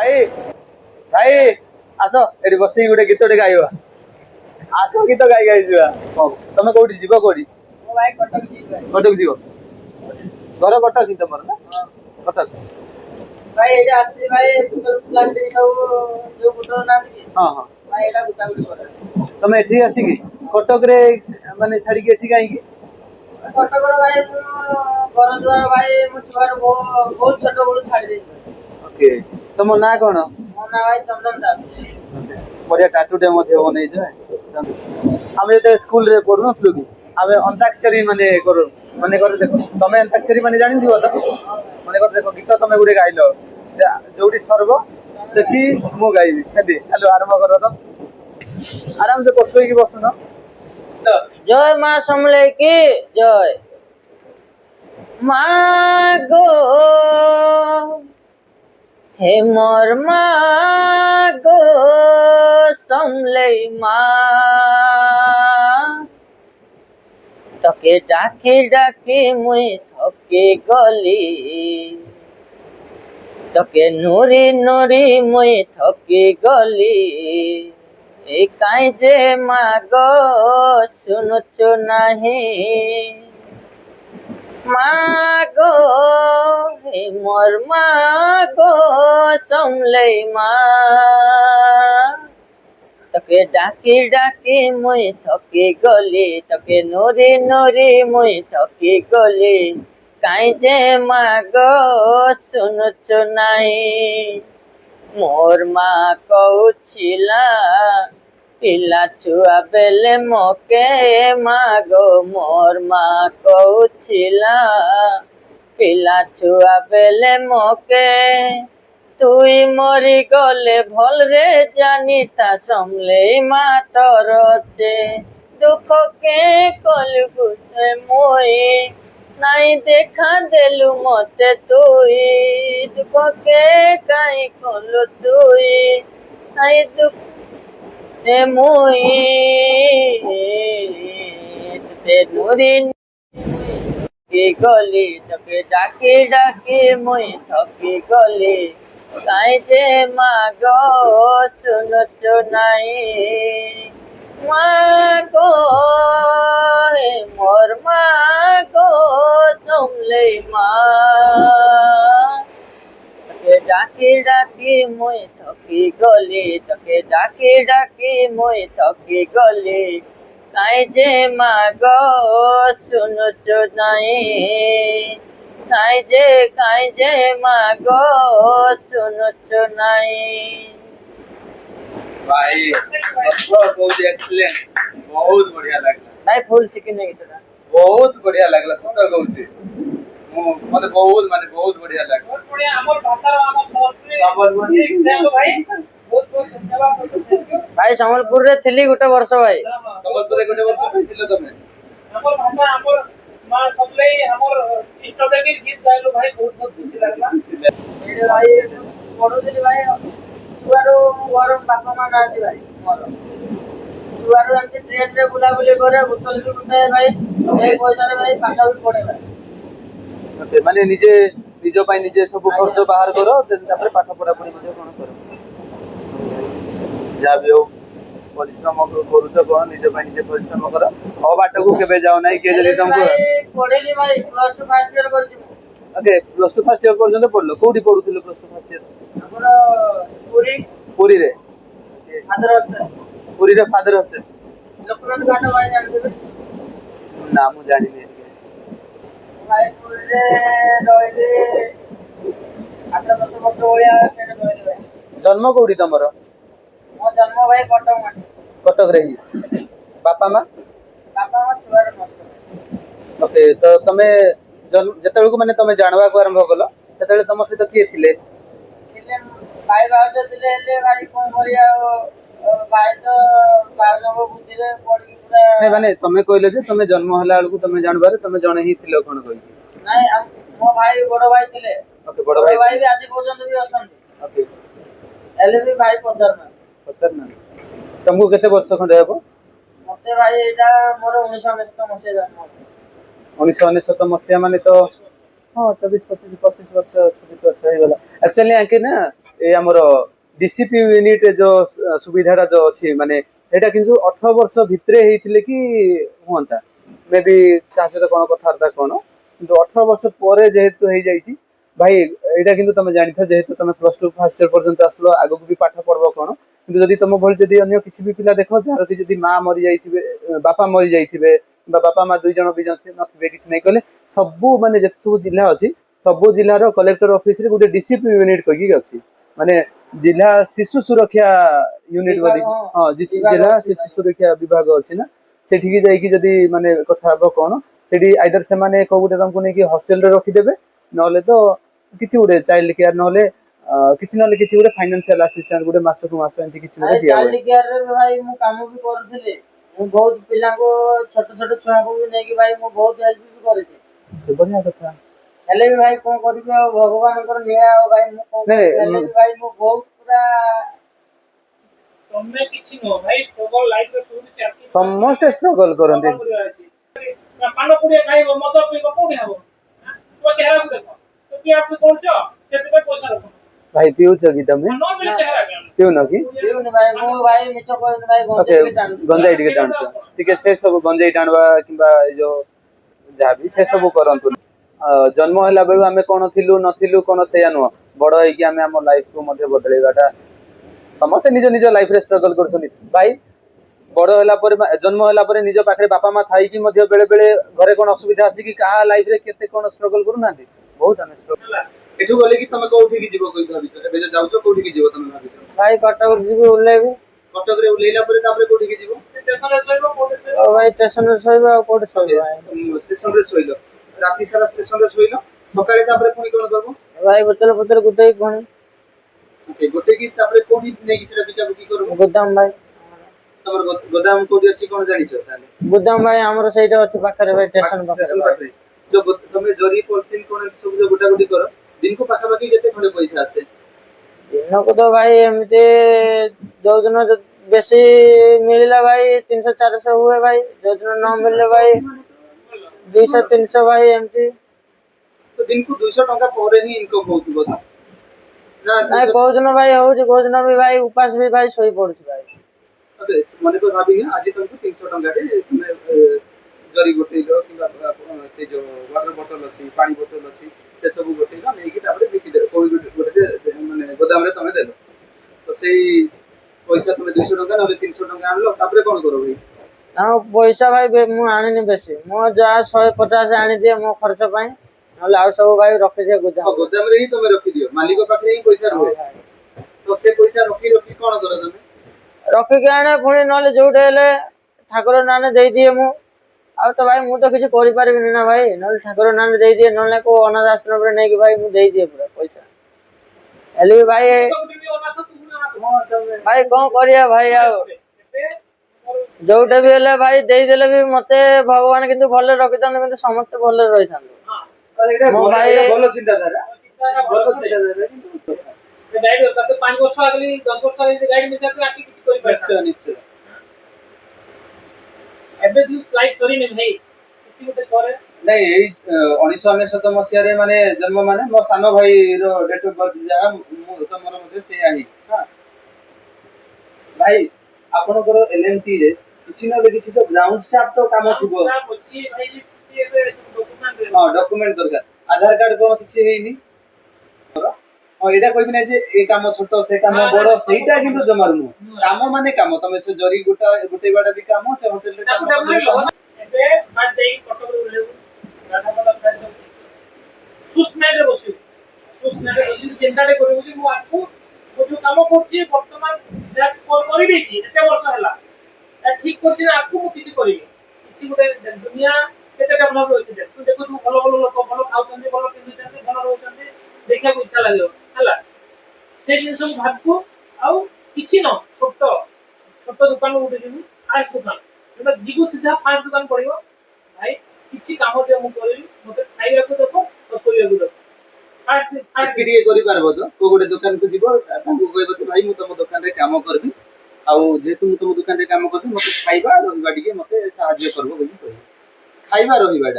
भाई भाई आस एटी बस गोटे गीतटे गाइबा आस गीत गाई गाई जा तुम कौटी जीव कौटी कटक जीव घर कटक ही तुम ना कटक भाई एटा आस्ती भाई पुतर प्लास्टिक सब जो पुतर ना हाँ हाँ भाई एटा गुटा गुटी करे तुम एठी आसिकी कटक रे माने छाड़ी के एठी काई कटक रे भाई घर द्वार भाई मु छुआर बहुत छोट बड़ छाड़ी दे ओके तुम ना कोन मो ना भाई चंदन दास बढ़िया टाटूटे मध्य बनै जे आमे तो स्कूल रे पढनु थलु कि आमे अंताक्षरी माने करू माने कर देखो तमे अंताक्षरी माने जानि दियो त माने कर देखो गीत तमे गुडे गाइलो जोडी सर्व सेठी मु गाइबी छेदी चलो आरंभ करो तो आराम से पछोई की बसनो जय मां समले की जय मां गो हे मोर मां गो समले मां तके डाके डाके मुई थके गली तके नूरी नूरी मुई थके गली ए काई जे मागो सुनुचो नहीं मागो हे मोर मागो समले मां तके डाकी डाकी मुई थकी गली तके नूरी नूरी मुई थकी गली काई जे मागो सुनुचो नहीं मोर माँ कहूला पिला छुआ बेले मोके मागो मोर माँ कहूला पिला छुआ बेले मोके तुई मरी गले भल रे जानी ता समले माँ तरचे दुख के कलबु मोई नाई देखा देलु मते तुई दुख के काई कलु तुई नाई दुख ते मुई ते नूरी की गली तके डाकी डाकी मुई थकी गली काई जे मागो सुनुचो नाई मागो हे मोर मागो समले मां तके डाकी डाकी मुई थकी गली तके डाकी डाकी मुई थकी गली काई जे मागो सुनुचो नाई काई जे मागो सुनुचो नाई भाई बहुत एक्सीलेंट बहुत बढ़िया लागला भाई फुल सिकिने गीतटा बहुत बढ़िया लागला सत कहूची मते बहुत बढ़िया लागला बहुत बढ़िया हमर भाषा हमर संस्कृति एकदम भाई बहुत बहुत धन्यवाद भाई संबलपुर रे थिली गुटे वर्ष भाई संबलपुर रे गुटे वर्ष थिलो तमे हमर भाषा हमर मां सबले हमर इष्टदेवी गीत गाइलो भाई बहुत बहुत खुशी लागला एडे भाई पढो दिली भाई छुआरो घर बापा मां नाती भाई मोर छुआरो एंते ट्रेन रे बुला बुली करे बोतल भी गुटे भाई एक पैसा रे भाई पाठा भी पड़े भाई ओके माने निज पाई निजे सब खर्च बाहर करो तापर पाठ पढ़ा पढ़ी मध्ये कोन करो जा भी हो परिश्रम करूछ कोन निज पाई निजे परिश्रम करो ओ बाट को केबे जाओ नाही के जदी तुमको पढेली भाई प्लस 2 फर्स्ट ईयर करछि ओके प्लस 2 फर्स्ट ईयर पर्यंत पढलो कोडी पढुथिलो प्लस 2 फर्स्ट ईयर हमर पुरी रे फादर हॉस्टल पुरी रे फादर हॉस्टल लोकनाथ घाट भाई जानते ना मु जानि नहीं भाई पुरी रे रोइले 8 वर्ष होया सेने रोइले भाई जन्म कोडी तमरो मो जन्म भाई कटक माटी कटक रे ही बापा मां छुआर नष्ट ओके तो तमे जेतेबे को माने तमे जानवा को आरंभ कलो सेतेबे तम सहित किए थिले भाई बाउज दिले ले भाई कोन करिया भाई तो बाउजो बुद्धि रे पड़ी पूरा नहीं माने तमे कहले जे तमे जन्म हला बेलकु तमे जानबारे तमे जणे ही थिलो कोन कहि नहीं मो भाई बड़ भाई थिले ओके बड़ भाई भी आज पर्यंत भी अछन ओके एले भी भाई पचर ना तुमको केते वर्ष खंडे हेबो मते भाई एटा मोर 1999 मसे जन्म 1999 मसिया माने तो हाँ 24 25 वर्ष 26 वर्ष हो गला एक्चुअली आके ना ए आमर डीसीपी यूनिट जो सुविधाटा जो अच्छी माने एटा किंतु 18 वर्ष भितरे हेइथिले कि हुंता मे बी ता सहित कोन कथार्ता कोन किंतु 18 वर्ष परे जेहेतु हे जाईची भाई एटा किंतु तुम जानि था जेहेतु तुम प्लस 2 फर्स्ट इयर पर्यंत आसलो आगो भी पाठ पढ़बो कोन किंतु जदि तुम भल जदि अन्य किछि भी पिला देखो जार कि जदि मां मरि जाइथिबे बापा मरि जाइथिबे बा बापा मां दुई जण भी नथिबे किछि नै कले सबु माने जत सब जिल्ला अछि सबु जिल्ला रो कलेक्टर ऑफिस रे गुटे डीसीपी यूनिट कहि अछि माने जिला शिशु सुरक्षा यूनिट विभाग, बदी हां जिला शिशु सुरक्षा विभाग अछि ना सेठी जाई कि जदि माने कथा हबो कोन सेठी आइदर से माने को गुटे तुमको नै कि हॉस्टल रे रखि देबे नले तो किछि गुटे चाइल्ड केयर नले किछि नले किछि गुटे फाइनेंशियल असिस्टेंट गुटे मास को मास एंती किछि गुटे दिया चाइल्ड केयर रे भाई मु काम भी करथिले मु बहुत पिला को छोट छोट छुआ को भी नै कि भाई मु बहुत हेल्प भी करे छी बढ़िया कथा हेले भी भाई कोन करिबे भगवान कर निया भाई मु कोन नहीं, हेले भी भाई मु बहुत पूरा तमे किछि नो भाई स्ट्रगल लाइफ रे सुनि चाकि समस्त स्ट्रगल करंते पानो पुड़िया खाइबो मद पीबो कोडी हबो तो चेहरा को देखो तो कि आप कोन छ सेते पे पैसा रखो भाई पिउछ कि तमे नो मिले चेहरा के पिउ न कि देउनी भाई मु भाई मिछ कोन भाई ओके गंजे टान गंजाई टिके टाणछ ठीक है से सब गंजाई टाणवा किबा जो जाबी से सब करंतु जन्म होला बेलु आमे कोन थिलु नथिलु कोन सेया न बड़ है कि आमे हम लाइफ को मध्ये बदलेबाटा समस्त निज निज लाइफ रे स्ट्रगल करछनी भाई बड़ होला पर जन्म होला पर निज पाखरे बापा मा थाई कि मध्ये बेले बेले घरे कोन असुविधा आसी कि का लाइफ रे केते कोन स्ट्रगल करू नांती बहुत आमे स्ट्रगल एठु गले कि तमे कोठी कि जीवो कोइ भाबिछ एबे जे जाउछो कोठी कि जीवो तमे भाबिछ भाई कटक जीबी उलेबी कटक रे उलेला पर तापरे कोठी कि जीवो स्टेशन रे सोइबो कोडी से ओ भाई स्टेशन रे सोइबा कोड सोइबा भाई स्टेशन रे सोइलो राती सारा स्टेशन रे सोइलो सकाळे तापरे पुनी कोन करबो भाई बोतल गुटे कोन ओके गोटे की तापरे कोठी नै कि सेटा बिका बिकी करबो गोदाम भाई तमर गोदाम कोठी अछि कोन जानिछो ताले गोदाम भाई हमर सैडे अछि पाखरे भाई स्टेशन पाखरे जो तमे जरी पॉलिथिन कोन सब जो गोटा गोटी करो दिन को पाखा बाकी केते खंडे पैसा आसे दिन को तो भाई एमते जो दिन बेसी मिलला भाई 300 400 हुए भाई जो दिन न मिलले भाई 200 300 भाई एमती तो दिन को 200 टका परे ही इनकम होतबो ना नहीं कोदिन भाई होउची कोदिन भी भाई उपास भी भाई सोई पड़ुची भाई अबे माने को भाबी आज तुमको 300 टका रे तुमे जरी गोटे लो किबा से जो वाटर बोतल अछि पानी बोतल अछि से सब गोटे लो नै कि तापर बिकी दे कोई गोटे माने गोदाम रे तमे देलो तो सेही पैसा तुमे 200 टका नले 300 टका आनलो तापर कोन करो भाई ना पैसा भाई मु आनिनी बेसी मो जा 150 आनी दिए मो खर्च पाई नले आ सब भाई रखि दे गोदाम गोदाम रे ही तुमे रखि दियो मालिक पाखरे ही पैसा रहे तो से पैसा रखि रखि कोन करो तुमे रखि के आने पुणी नले जोडे हेले ठाकुर नाने देई दिए मु आ तो भाई मु तो किछ करि पारिबिनी ना भाई नले ठाकुर नाने देई दिए नले को अनाथ आश्रम रे नै कि भाई मु देई दिए पूरा पैसा हेले भी भाई भाई कौन करिया भाई आ जोटे भी हेले भाई देई देले भी मते भगवान किंतु भले रखितन किंतु समस्त भले रहिथान मो भाई बोलो चिंता गाइड करते 5 वर्ष आगली 10 वर्ष आगली गाइड मिलता तो आके किछ करि पाछे निश्चय एबे दु स्लाइड करी नै भाई किछि गोटे करे नहीं एई 1997 मसिया रे माने जन्म माने मो सानो भाई रो डेट ऑफ बर्थ जा मु तमरो मध्ये से आही हां भाई आपण करो एलएमटी रे किछि न किछि तो ग्राउंड स्टाफ तो काम थिबो अछि भाई किछि एबे डॉक्यूमेंट हां डॉक्यूमेंट दरकार आधार कार्ड कोन किछि हेइनी हां एटा कोइ नै जे ए काम छोटो से काम बड़ो सेटा किंतु जमार नु काम माने काम तमे से जरी गुटे बाडा भी काम से होटल रे काम एबे बात देई कटक रे लेबु गाना वाला फ्रेंड सुस्मेड रे बसी चिंता रे करिबो कि मु आकु मु जो काम करछि वर्तमान दैट करि देछि एते वर्ष हला ए ठीक करछि ना आकु मु किछि करिबि किछि गोटे दुनिया केते डेवलप होछि तू देखु तू भलो भलो लोक भलो खाउछन्ती भलो पिन्हुछन्ती भलो रहउछन्ती देखा को इच्छा लागो हला से दिन सब भाबको आउ किछि न छोट छोट दुकान उठे दिनु आज दुकान मतलब जीगु सीधा 5 दुकान पड़िबो भाई किछि काम जे मु करली मते खाइबा को देखो तो कोइबा को देखो फास्ट किडिए करि पारबो तो को गोटे दुकान को जीवो तांको कहबो कि भाई मु तम दुकान रे काम करबी आउ जेतु मु तम दुकान रे काम करबी मते खाइबा रहिबा दिके मते सहाय्य करबो बोली कहबो खाइबा रहिबाडा